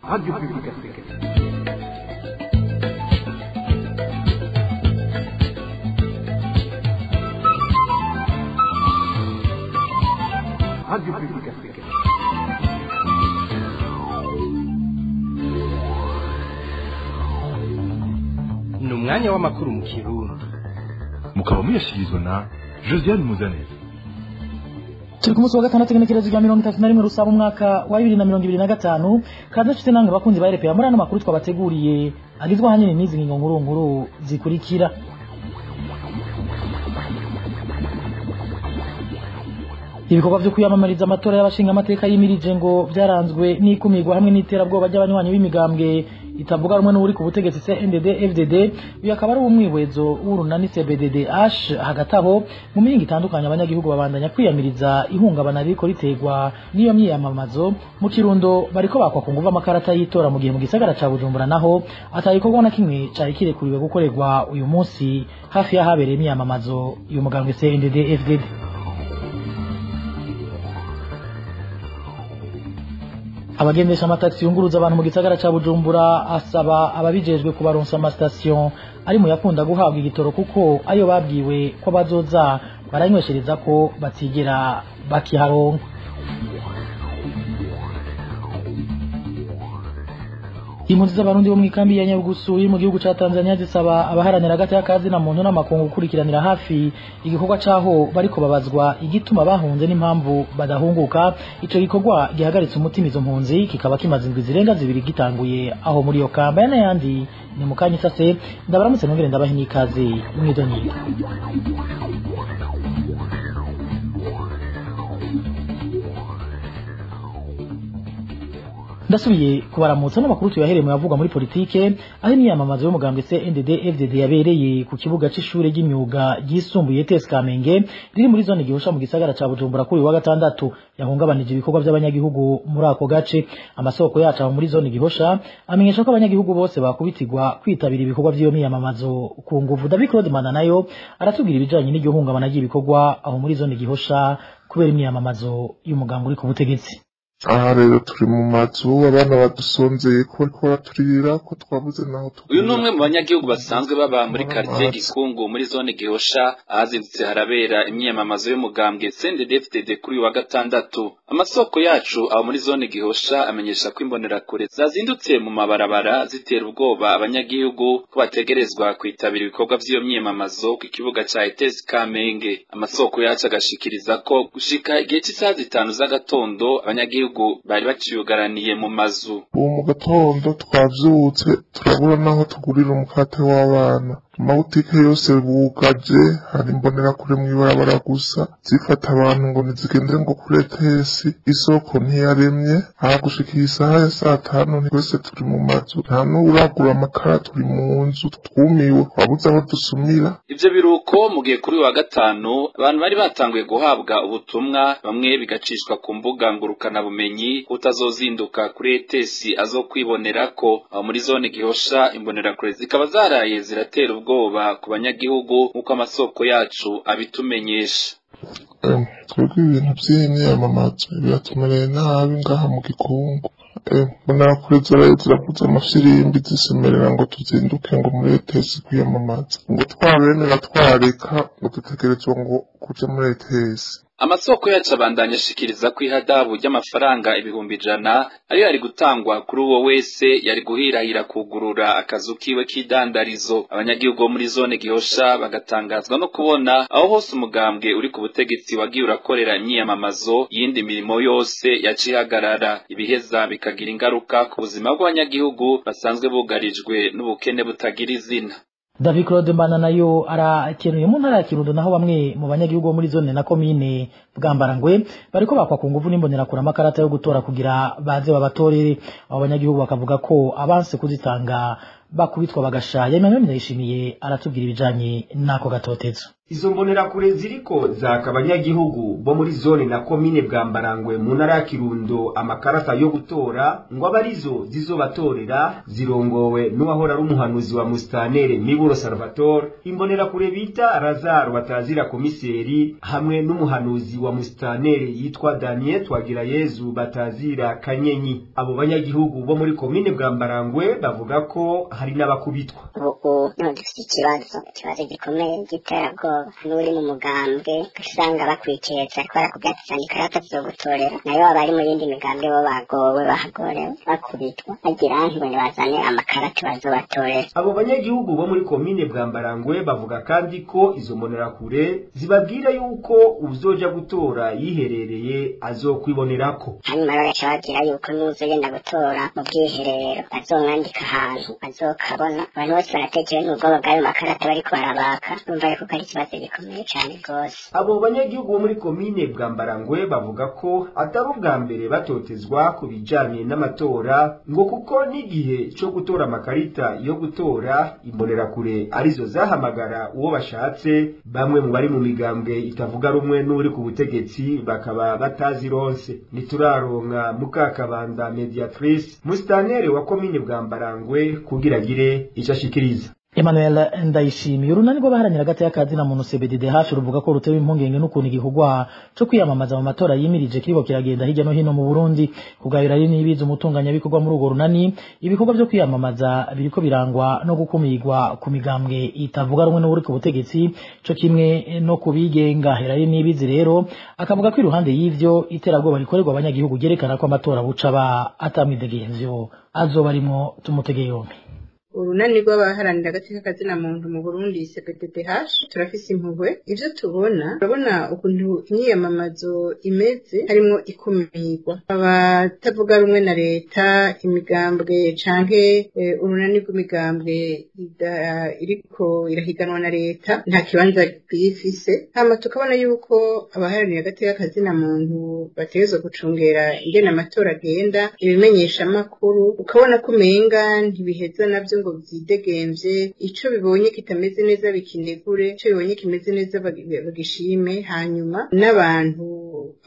Radio Publique Africaine. Radio Publique Africaine. Ni umwanya w'amakuru mu Kirundi. Mukaba muyashikirizwa na Josiane Muzaneza. Turi ku munsi wa gatandatu w'igenekerezo rya 31 Rusaba umwaka wa 2025 kandi dufite namwe bakunzi ba RPA muri ano makuru twabateguriye agizwe ahanini n'izi ngingo nkuru zikurikira. Ibikorwa byo kuyamamariza amatora y'abashinga amateka yimirije ngo byaranzwe n'ikumirwa hamwe n'iterabwoba ry'abanywanyi b'imigambwe itavuga rumwe n'uri ku butegetsi CNDD FDD uyu akaba ari umwihwezo w'urunani CBDDH hagati aho mu mihingo itandukanye abanyagihugu babandanya kwiyamiriza ihungabana riko riterwa n'iyo myiyamamazo mu Kirundo bariko bakwa ku nguva amakarata y'itora mu gihe mu gisagara ca Bujumbura naho atayikorwa na kimwe cari kirekuriwe gukorerwa uyu munsi hafi y'ahabereye imyiyamamazo uyu mugambwe CNDD FDD. Abagendesha amataxi yunguruza abantu mu gisagara ca Bujumbura asaba ababijejwe kubaronsa amastation ari mu yakunda guhabwa igitoro kuko ayo babwiwe ko bazoza baranyweshereza ko batigera bakiharonka. Impunzi z'abarundi bo mu ikambi ya Nyarugusu iri mu gihugu ca Tanzania zisaba abaharanira hagati y'akazi na muntu n'amakungu gukurikiranira hafi igikorwa caho bariko babazwa igituma bahunze n'impamvu badahunguka. Ico gikorwa gihagaritse umutima izo mpunzi kikaba kimaze indwi zirenga zibiri gitanguye aho muri yo kamba y'ayandi ni mukanya sase ndabaramutse nongere ndabaha n'ikaze mwidonyiga. Ndasubiye kubaramutsa n'amakuru tuyahereye mu yavuga muri politike aho imyamamazo y'umugambwe CNDD FDD yabereye ku kibuga c'ishure ry'imyuga ryisumbuye TS Kamenge riri muri zone gihosha mu gisagara ca Bujumbura kuri wa gatandatu yahungabanije ibikorwa by'abanyagihugu muri ako gace. Amasoko yacu aho muri zone gihosha amenyesha ko abanyagihugu bose bakubitirwa kwitabira ibikorwa by'iyo myamamazo ku nguvu. David Claude Mana nayo aratubwira ibijanye n'iryo hungabana ry'ibikorwa aho muri zone gihosha kubera imyamamazo y'umugambwe uri ku butegetsi. Aha rero turi mu mazu abana badusonzeye ko bariko baraturira ko twabuze naho uyu numwe mu banyagihugu basanzwe baba muri quartier Gikungu muri zone Gihosha ahazindutse harabera imyamamazo y'umugambwe CNDD-FDD kuri wa gatandatu. Amasoko yacu aho muri zone Gihosha amenyesha ko imbonerakure zazindutse mu mabarabara zitera ubwoba abanyagihugu ko bategerezwa kwitabira ibikorwa by'iyo myamamazo ku kibuga ca ETS Kamenge. Amasoko yacu agashikiriza ko gushika igihe cy'isaha 5 z'agatondo abanyagihugu bari baciyugaraniye mu mazu. Ubu mu gatondo twavyutse turabura naho tugurira umukate w'abana. Amabutike yose bugaje, hari imbonerakure mw'ibarabara gusa zifata abantu ngo nizigendere ngo kuri ETS. Isoko ntiyaremye aha gushikira isaha ya 5 twese turi mu mazu nta n'uragura amakara turi mu nzu twumiwe wabuze aho dusumira. Ivyo biruko mu gihe kuri wa gatanu abantu bari batanguye guhabwa ubutumwa bamwe bigacishwa ku mbuga ngurukana bumenyi utazozinduka kuri ETS azokwibonera ko aho muri zone Gihosha imbonerakure zikaba zaraye ziratera ubwoba ku banyagihugu nk'uko amasoko yacu abitumenyesha. Twebwe ibintu by'imyamamazo biratumereye nabi ngaha mu Gikungu. Imbonerakure ziravuza amafirimbi zisemerera ngo tuzinduke ngo muri ETS kwiyamamaza ngo twabemera twareka ngo dutegerezwa ngo kuja muri ETS. Amasoko yacu abandanya ashikiriza ko ihadabu ry'amafaranga 100 ari yari gutangwa kuri uwo wese yari guhirahira kugurura akazu kiwe k'idandarizo. Abanyagihugu muri zone Gihosha bagatangazwa no kubona aho hose umugambwe uri ku butegetsi wagiye urakorera imyamamazo yindi mirimo yose yacihagarara ibiheza bikagira ingaruka ku buzima bw'abanyagihugu basanzwe bugarijwe n'ubukene butagira izina. David Claude Mbana nayo arakenuye mu ntara ya Kirundo naho bamwe mu banyagihugu muri zone na komine Bwambarangwe bariko bakwa ku nguvu n'imbonerakure amakarata yo gutora kugira baze babatorere. Abo banyagihugu bakavuga ko abanse kuzitanga bakubitwa bagashaya. Emmanuel Ndayishimiye aratubwira ibijanye nako gatotezo. Izo mbonerakure ziriko zaka abanyagihugu bo muri zone na komine Bwambarangwe mu ntara ya Kirundo amakarata yo gutora ngo abarizo zizobatorera zirongowe n'uwahora ari umuhanuzi wa Mustanere Miburo Salvatore, imbonerakure bita Lazaro Batazira komiseri hamwe n'umuhanuzi wa Mustanere yitwa Daniel Twagirayezu Batazira Kanyenyi. Abo banyagihugu bo muri komine Bwambarangwe bavuga ko hari n'abakubitwa. Dufite ikibazo gikomeye giterabwoba n'uri mu mugambwe usanga bakwiketse ko barakubwatsa ikarata zo gutorera nayo abari mu yindi migambwe bo bagowe bahagorewe bakubitwa bagira ngo bazane amakarata bazobatorera. Abo banyagihugu bo muri komine Bwambarangwe bavuga kandi ko izo mbonerakure zibabwira yuko uzoja gutora yiherereye azokwibonerako. Hanyuma bagaca bagira yuko n'uzogenda gutora mu bwiherero bazomwandika ahantu azokabona. Abantu bose baratekereje n'ubwoba bw'ayo makarata bariko barabaka numva yuko ari ikibazo gikomeye cyane rwose. Abo banyagihugu bo muri komine Bwambarangwe bavuga ko atari ubwa mbere batotezwa ku bijanye n'amatora ngo kuko n'igihe cyo gutora amakarita yo gutora imbonerakure arizo zahamagara uwo bashatse, bamwe mu bari mu migambwe itavuga rumwe n'uri ku butegetsi bakaba batazironse. Nituraronka Mukakabanda Mediatrice Mustanere wa komine Bwambarangwe kugira gire icashikiriza. Emmanuel Ndayishimiye urunani rwo baharanira hagati y'akazi na muntu CBDDH ruvuga ko rutewe impungenge n'ukuntu igihugwa cyo kwiyamamaza mu matora yimirije kiriko kiragenda hirya no hino mu Burundi. Kugayira ari nibiza umutunganya bikorwa muri urwo runani, ibikorwa byo kwiyamamaza biriko birangwa no gukumirwa ku migambwe itavuga rumwe n'uri ku butegetsi cyo kimwe no kubigenga. Herari nibizi rero akavuga ko iruhande y'ivyo iterabwoba rikorerwa abanyagihugu gerekana ko amatora buca ba atamidegenzyo azoba arimo tumutege yombi. Urunani rw'abaharanira agateka kazina muntu mu Burundi CBDDH turafise impuhwe ivyo turabona ukuntu imyiyamamazo imeze harimo ikumirwa abatavuga rumwe na leta, imigambwe canke urunani rw'imigambwe iriko irahiganwa na leta nta kibanza bifise. Hama tukabona yuko abaharanira agateka kazina muntu bategerezwa gucungera ingene amatora agenda, ibimenyesha makuru ukabona ko umenga ntibiheza navyo ngo vyidegemvye, ico bibonye kitameze neza bikinegure, ico bibonye kimeze neza bagishime, hanyuma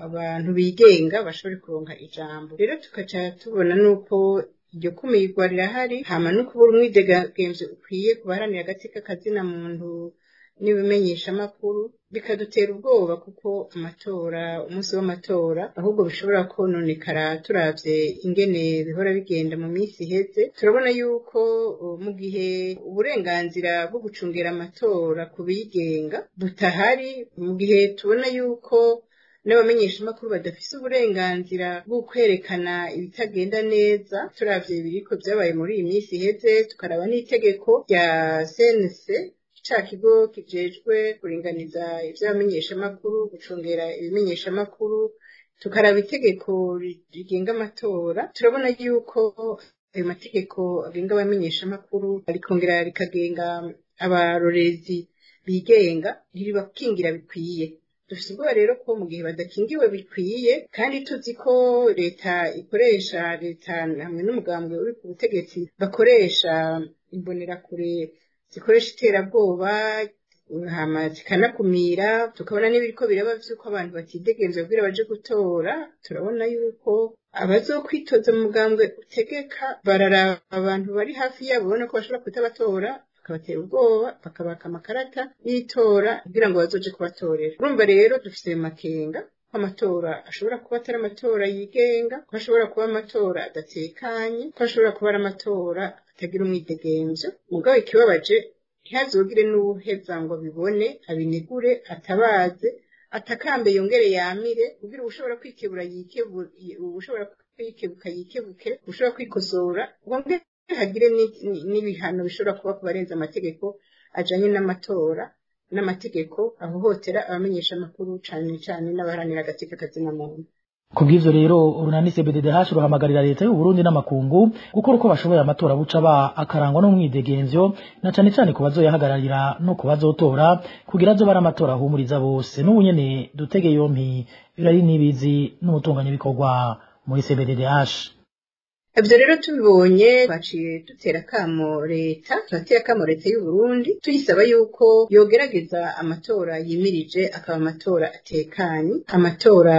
abantu bigenga bashobore kuronka ijambo. Rero tukaca tubona nuko iryo kumirwa rirahari, hama no kubura umwidegemvye ukwiye kubaharanira agateka kazina muntu n'ibimenyesha makuru bikadutera ubwoba kuko umunsi w'amatora ahubwo bishobora kononekara. Turavye ingene bihora bigenda mu minsi iheze, turabona yuko mu gihe uburenganzira bwo gucungera amatora kubigenga butahari, mu gihe tubona yuko n'abamenyesha makuru badafise uburenganzira bwo kwerekana ibitagenda neza. Turavye biriko byabaye muri iyi minsi iheze, tukaraba n'itegeko rya CNC cha kigo kijejwe kuringaniza ivy'abamenyesha makuru, gucungera ibimenyesha makuru, tukaraba itegeko rigenga amatora. Turabona yuko ayo mategeko agenga abamenyesha makuru arikongera rikagenga abarorezi bigenga ntiribakingira bikwiye. Dufise ubwoba rero ko mu gihe badakingiwe bikwiye, kandi tuzi ko leta hamwe n'umugambwe uri ku butegetsi bakoresha imbonerakure zikoresha iterabwoba hama zikanakumira, tukabona n'ibiriko biraba vy'uko abantu batidegemvye kugira baje gutora. Turabona yuko abazokwitoza mu mugambwe utegeka bararaba abantu bari hafi yabo babona ko bashobora kutabatora, bakabatera ubwoba, bakabaka amakarata y'itora kugira ngo bazoje kubatorera. Urumva rero dufise makenga ko amatora ashobora kuba atari amatora yigenga, ko ashobora kuba amatora adatekanye, ko ashobora kuba ari amatora atagira umwidegemvyo. Mugabo ikibabaje ntihazogire n'uwuheza ngo bibone, abinegure, atabaze, atakambe yongere yamire kugira ushobora kwikebura yikebuke, ushobora kwikosora wongere hagire n'ibihano bishobora kuba kubarenza amategeko ajanye n'amatora n'amategeko ahohotera abamenyesha makuru cane cane n'abaharanira agateka kazina muntu. Kubw'ivyo rero urunani CBDDH ruhamagarira leta y'u Burundi n'amakungu gukora uko bashoboye amatora buca ba akarangwa n'umwidegemvyo na cane cane ku bazoyahagararira no ku bazotora kugira azo bara amatora ahumuriza bose. N'ubu nyene dutege yompi birari nibizi n'umutunganya bikorwa muri CBDDH. Ibyo rero tubibonye baciye dutera kamo leta turatera kamo leta y'u Burundi tuyisaba yuko yogerageza amatora yimirije akaba amatora atekanye, amatora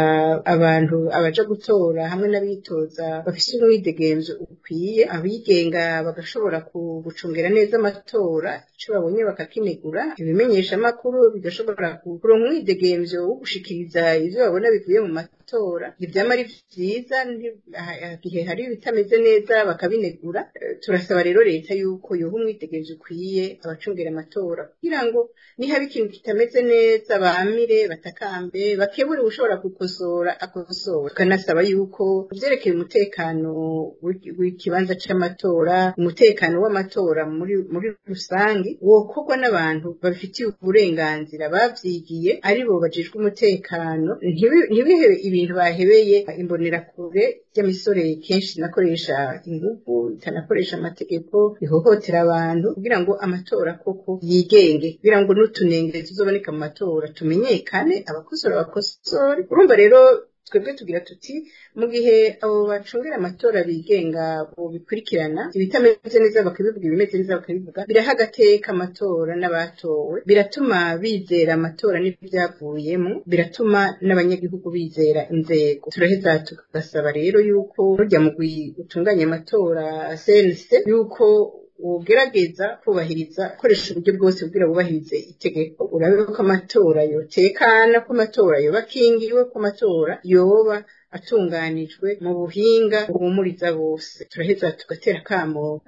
abantu abaja gutora hamwe n'abitoza bafise umwidegemvyo ukwiye, abigenga bagashobora gucungera neza amatora, ico babonye bakakinegura, ibimenyesha makuru bigashobora kuronka umwidegemvyo wo gushikiriza ivyo babona bivuye mu matora. Ivyama ari vyiza igihe hari bitameze neza bakabinegura. Turasaba rero leta yuko yoha umwidegemvyo ukwiye abacungera amatora kugira ngo nihaba ikintu kitameze neza bamire batakambe bakebure ushobora gukosora akosora. Tukanasaba yuko vyerekeye umutekano w'ikibanza c'amatora, umutekano w'amatora muri rusangi wokorwa n'abantu babifitiye uburenganzira bavyigiye aribo bajejwe umutekano, ntibihe ibintu bahebeye imbonerakure ry'amisore kenshi nakoresha ingufu itanakoresha amategeko ihohotera abantu kugira ngo amatora koko yigenge, kugira ngo n'utunenge tuzoboneka mu matora tumenyekane, abakosora bakosore. Urumva rero twebwe tugira tuti mu gihe abo bacungera amatora bigenga bo bikurikirana ibitameze neza bakabivuga, ibimeze neza bakabivuga, biraha agateka amatora n'abatowe, biratuma bizera amatora n'ibyavuyemo, biratuma n'abanyagihugu bizera inzego. Turaheza tugasaba rero yuko rujya mu gutunganya amatora CNC yuko ugerageza kubahiriza koresha uburyo bwose kugira bubahirize itegeko, urabe ko amatora yotekana, ko amatora yoba kingiwe, ko amatora yoba atunganijwe mu buhinga buhumuriza bose. Turaheza tugatera kamo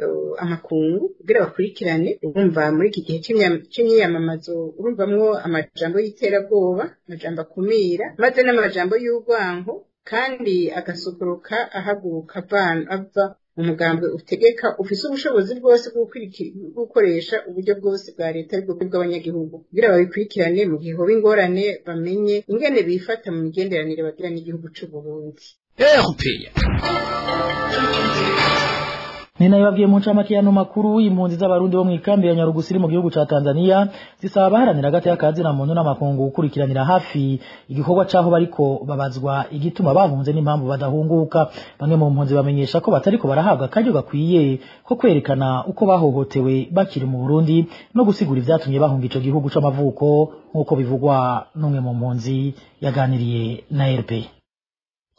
amakungu kugira bakurikirane. Urumva muri iki gihe c'imyiyamamazo urumvamwo amajambo y'iterabwoba, amajambo akumira, maze n'amajambo y'urwanko, kandi agasokoroka ahaguruka ava umugambwe utegeka ufise ubushobozi bwose bwo gukoresha uburyo bwose bwa leta aribwo bw'abanyagihugu kugira babikurikirane mu gihe hoba ingorane bamenye ingene bifata mu migenderanire bagira n'igihugu c'u Burundi. Nina yababwiye mu ncamake y'ano makuru impunzi z'abarundi bo mw'ikambi ya Nyarugusiri mu gihugu ca Tanzania zisaba abaharanira hagati y'akazi na muntu n'amakungu gukurikiranira hafi igikorwa caho bariko babazwa igituma bahunze n'impamvu badahunguka. Bamwe mu mpunzi bamenyesha ko batariko barahabwa akaryo gakwiye ko kwerekana uko bahohotewe bakiri mu Burundi no gusigura ivyatumye bahunga ico gihugu c'amavuko nk'uko bivugwa n'umwe mu mpunzi yaganiriye na RP.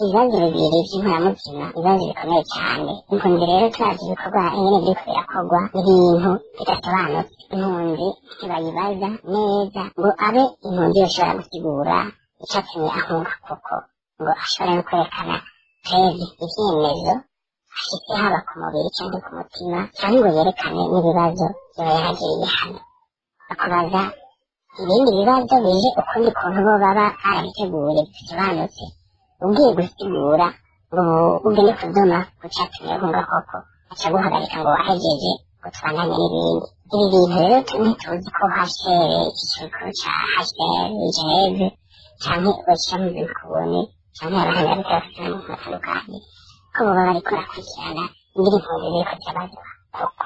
Ibibazo bibiri vy'inkoramutima, ibibazo bikomeye cyane. Impunzi rero turazi ibikorwa ingene biriko birakorwa n'ibintu bidasobanutse. Impunzi ntibayibaza neza ngo abe impunzi yoshobora gusigura icatumye ahunga koko, ngo ashobore no kwerekana preve, ivyemezo ashitse haba ku mubiri canke ku mutima, canke ngo yerekane n'ibibazo yoba yaragiriye hano. Bakubaza ibindi bibazo bije ukundi kuntu bo baba barabiteguye bisobanutse. Ugiye gusigura ngo ugende kudoma kucatumye ahunga koko aca guhagarika ngo ahejeje gutwandanya n'ibindi. Ibi bintu rero ntituzi ko hashere ikigo ca hashere Geneve canke bashira mu bikubone canke abahanira bikafite mu matandukanye ko baba bariko barakurikirana ingene impunzi ziriko zirabazwa koko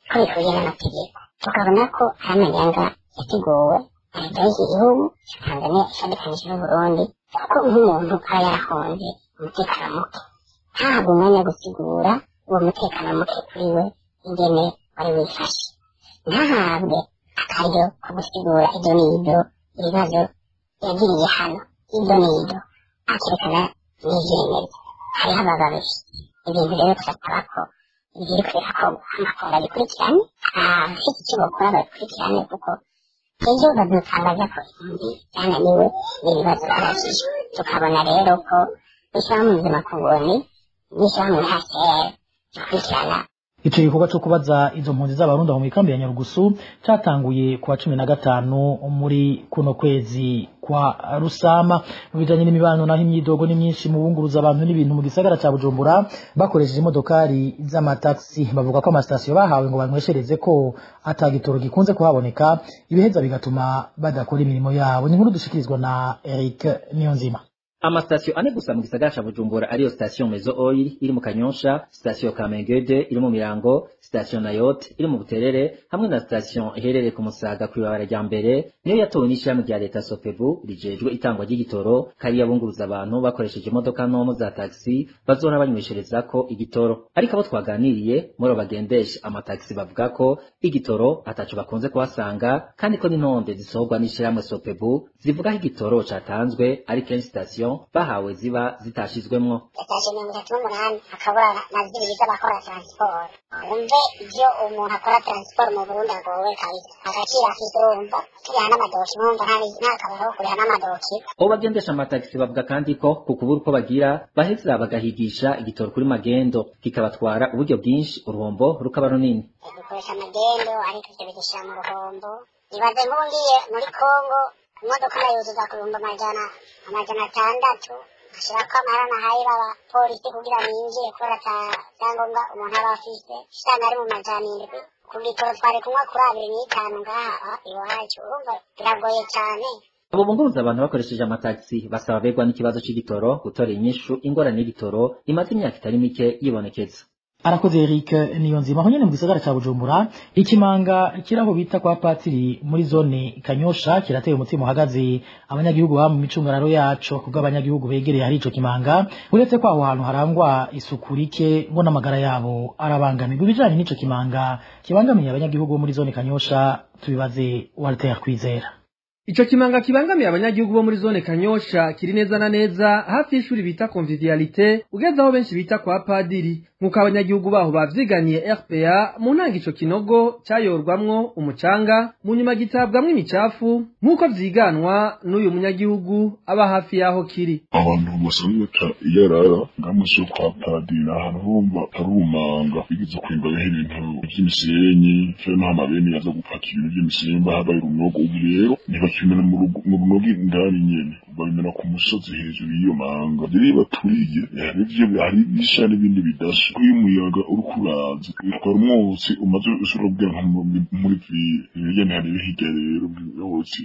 ko bihuye n'amategeko. Tukabona ko hari amanyanga yateguwe na leta y'iki gihugu ca Tanzania ishadikanije n'Uburundi, kuko nk'umuntu aba yarahunze umutekano muke ntahabwe umwanya gusigura uwo mutekano muke kuri we ingene wari wifashe, ntahabwe akaryo ko gusigura ibyo n'ibyo ibibazo yagiriye hano, ibyo n'ibyo akerekana n'ivyemezo. Hariho abababishi ibintu rero turasaba ko ibiriko birakorwa amakungu abikurikirane, abafise ico bokora babikurikirane, kuko ejo badutangaza ko impunzi zananiwe n'ibibazo babajije. Tukabona rero ko ishirahamwe mpuzamakungu n'ishirahamwe HCR zikurikirana ico gikorwa co kubaza izo mpunzi z'abarundi mu ikambi ya Nyarugusu catanguye kuwa 15 muri kuno kwezi kwa Rusama. Mu bijanye n'imibano naho imyidogo ni myinshi mu bunguruza abantu n'ibintu mu gisagara ca Bujumbura bakoresheje imodokari z'amataxi. Bavuga ko amastation bahawe ngo banyweshereze ko atagitoro gikunze kuhaboneka, ibiheza bigatuma badakora imirimo yabo. Ni nkuru dushikirizwa na Eric Niyonzima. Amastation ane gusa mu gisagara ca Bujumbura ariyo station Mezo Oil iri mu Kanyosha, station Kamengede iri mu Mirango, station Nayote iri mu Buterere hamwe na station iherereye ku Musaga kwibabara rya mbere niyo yatowe n'ishami rya leta Sopebu rijejwe itangwa ry'igitoro kari yabunguruza abantu bakoresheje imodoka ntomo za taxi bazora banyweshereza ko igitoro. Ariko abo twaganiriye muri bagendesha amataxi bavuga ko igitoro ataco bakunze kuhasanga kandi ko n'intonde zisohorwa n'ishirahamwe Sopebu zivuga ko igitoro catanzwe ari kenshi station bahawe ziba zitashizwemwo. Station 38 akabura na zibiri z'abakora transport. Umve ivyo umuntu akora transport mu Burundi agowe kabisa. Agacira afite urumva kiriha n'amadoki mwumva ntakabaro kuriha n'amadoki. Abo bagendesha amataxi bavuga kandi ko ku kubura uko bagira baheza bagahigisha igitoro kuri magendo kikabatwara uburyo bwinshi uruhombo rukaba runini. Dukoresha magendo ariko ivyo bigisha mu ruhombo. Ibaze nkungiye muri Kongo imodoka yuzuza ku bihumbi amajana 600 ashirako amarana hayira aba polisi kugira ninjiye kubera cyangombwa umuntu aba afise shana ari mu majana 7 kubitoro twari kunywa kuri 25 ngaha iwacu urumva biragoye cyane. Abo bunguruza abantu bakoresheje amataxi basaba begwa n'ikibazo c'igitoro gutora inyishu ingorane y'igitoro imaze imyaka itari mike yibonekeza. Arakoze Eric Niyonzima aho nyene mu gisagara ca Bujumbura ikimanga kiraho bita kwa Patiri muri zone Kanyosha kirateye umutima uhagaze abanyagihugu ba mu micungararo yaco kubwo abanyagihugu begereye hari ico kimanga uretse kwa aho hantu harangwa isukurike ngo n'amagara yabo arabangamirwa ibijanye n'ico kimanga kibangamiye abanyagihugu muri zone Kanyosha tubibaze Walter Kwizera. Ico kimanga kibangamiye abanyagihugu bo muri zone Kanyosha kiri neza na neza hafi y'ishuri bita Convivialité ugeze aho benshi bita kwa Padiri nkuko abanyagihugu baho bavyiganiye RPA mu ntanga ico kinogo cyayorwamwo umucanga mu nyuma gitabwamwo imicafu nkuko vyiganwa n'uyu munyagihugu aba hafi yaho kiri. Abantu basanzwe bata iyarara ngamuso kwa Padiri ahantu humva tarumanga bigize kwimba ibintu by'imisenyi cyo n'amabeni yaza gupakira ibintu by'imisenyi bahabaye urunogo ubu rero ntibakimena mu runogo indani nyene babimena ku musozi hejuru y'iyo manga biri baturiye hari bishana ibindi bidasha uyu muyaga urukuraza utwara umwotsi umaze usura bwa muri vile hari hirya rero yose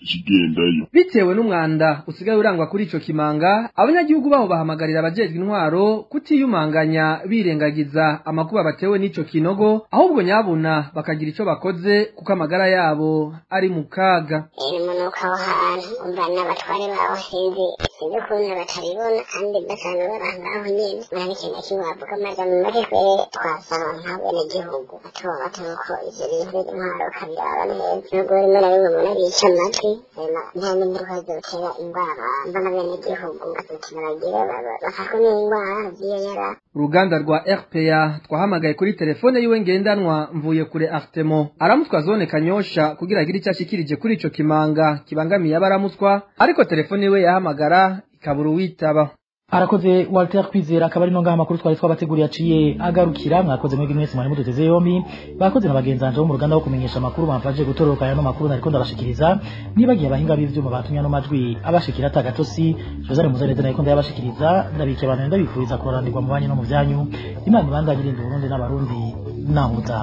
kigendayo bitewe n'umwanda usigaye urangwa kuri ico kimanga abanyagihugu baho bahamagarira abajejwe intwaro kutiyumanganya birengagiza amakuba batewe n'ico kinogo ahubwo nyabuna bakagira ico bakoze kuko amagara yabo ari mu kaga. Umunuka w'ahantu umbana batware baho sinzi ukuntu bataribona kandi basanzwe barangaho nyene nta n'ikintu kibavuga maze mu make twasaba nk'abenegihugu batuko ivyo bintu intwaro kabiraba neza nubwo rimwe na rimwe umuntu arica amatwi nta n'ingaruka zotera indwara mbona abenegihugu bakiragira bafashwe n'indwara ziyera. Uruganda rwa RPA twahamagaye kuri telefone yiwe ngendanwa mvuye kure Artemo aramutwa zone Kanyosha kugira agire icyo ashikirije kuri ico kimanga kibangamiye abaramutswa ariko telefone yiwe yahamagara ikabura witaba. Arakoze Walter Kwizera akaba ari no ngaha makuru twari twabateguriye aciye agarukira mwakoze mwebwe mwese mwari muduteze yombi bakoze n'abagenzanje bo mu ruganda wo kumenyesha makuru bamfaje gutoroka ya no makuru nariko ndabashikiriza nibagiye abahinga b'ivyuma batumya no majwi abashikira tagatosi Joseph Muzaneza nariko ndabashikiriza ndabike abantu ndabifuriza kurandirwa mu banyu no mu byanyu Imana ibandanye irinda Burundi n'abarundi nahuza.